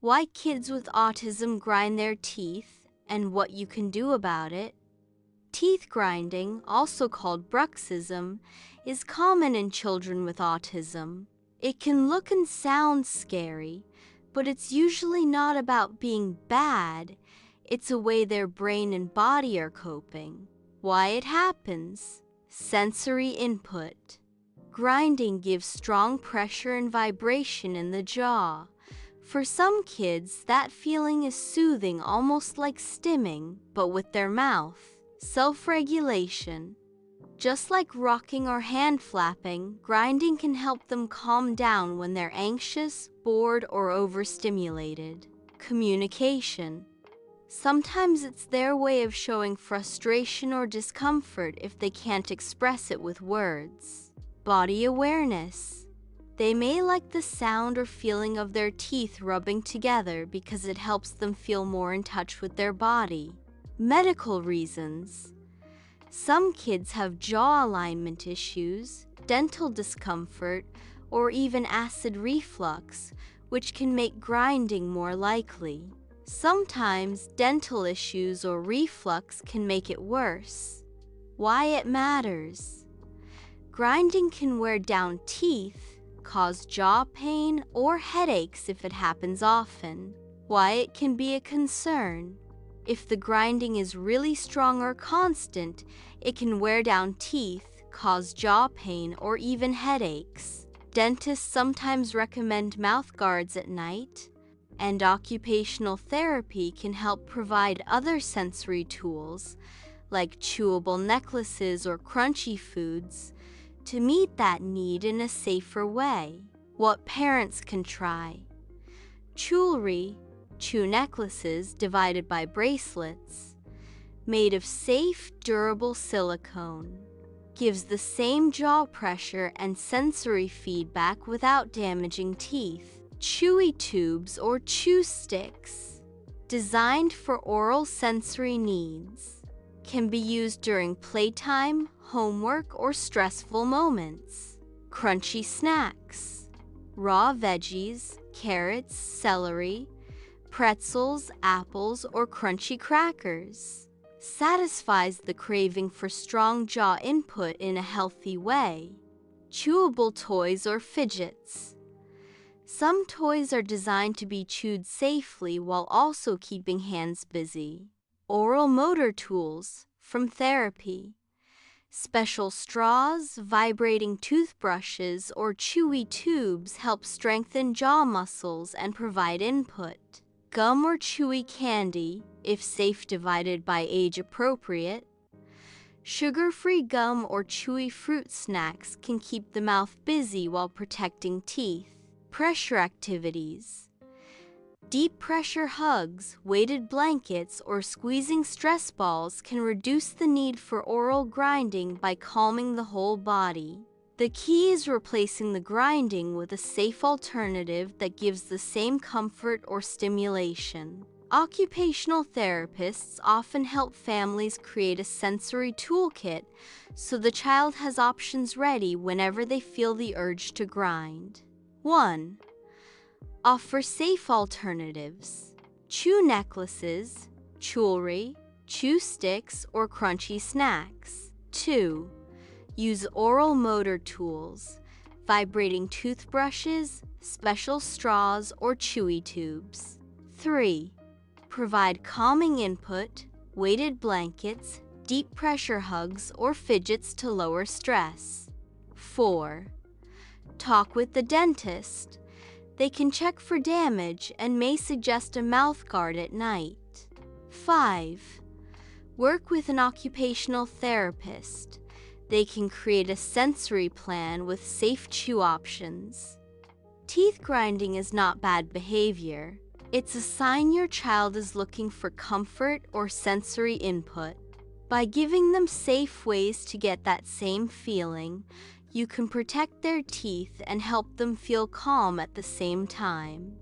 Why kids with autism grind their teeth and what you can do about it. Teeth grinding, also called bruxism, is common in children with autism. It can look and sound scary, but it's usually not about being bad. It's a way their brain and body are coping. Why it happens. Sensory input. Grinding gives strong pressure and vibration in the jaw. For some kids, that feeling is soothing, almost like stimming, but with their mouth. Self-regulation. Just like rocking or hand flapping, grinding can help them calm down when they're anxious, bored, or overstimulated. Communication. Sometimes it's their way of showing frustration or discomfort if they can't express it with words. Body awareness. They may like the sound or feeling of their teeth rubbing together because it helps them feel more in touch with their body. Medical reasons. Some kids have jaw alignment issues, dental discomfort, or even acid reflux, which can make grinding more likely. Sometimes dental issues or reflux can make it worse. Why it matters. Grinding can wear down teeth, cause jaw pain or headaches if it happens often. Why it can be a concern. If the grinding is really strong or constant, it can wear down teeth, cause jaw pain, or even headaches. Dentists sometimes recommend mouth guards at night, and occupational therapy can help provide other sensory tools, like chewable necklaces or crunchy foods, to meet that need in a safer way. What parents can try. Chewelry, chew necklaces divided by bracelets, made of safe, durable silicone. Gives the same jaw pressure and sensory feedback without damaging teeth. Chewy tubes or chew sticks, designed for oral sensory needs. Can be used during playtime, homework, or stressful moments. Crunchy snacks. Raw veggies, carrots, celery, pretzels, apples, or crunchy crackers. Satisfies the craving for strong jaw input in a healthy way. Chewable toys or fidgets. Some toys are designed to be chewed safely while also keeping hands busy. Oral motor tools from therapy. Special straws, vibrating toothbrushes, or chewy tubes help strengthen jaw muscles and provide input. Gum or chewy candy, if safe, divided by age appropriate. Sugar-free gum or chewy fruit snacks can keep the mouth busy while protecting teeth. Pressure activities. Deep pressure hugs, weighted blankets, or squeezing stress balls can reduce the need for oral grinding by calming the whole body. The key is replacing the grinding with a safe alternative that gives the same comfort or stimulation. Occupational therapists often help families create a sensory toolkit so the child has options ready whenever they feel the urge to grind. 1. Offer safe alternatives. Chew necklaces, chewelry, chew sticks, or crunchy snacks. 2. Use oral motor tools, vibrating toothbrushes, special straws, or chewy tubes. 3. Provide calming input, weighted blankets, deep pressure hugs, or fidgets to lower stress. 4. Talk with the dentist. They can check for damage and may suggest a mouth guard at night. 5. Work with an occupational therapist. They can create a sensory plan with safe chew options. Teeth grinding is not bad behavior. It's a sign your child is looking for comfort or sensory input. By giving them safe ways to get that same feeling, you can protect their teeth and help them feel calm at the same time.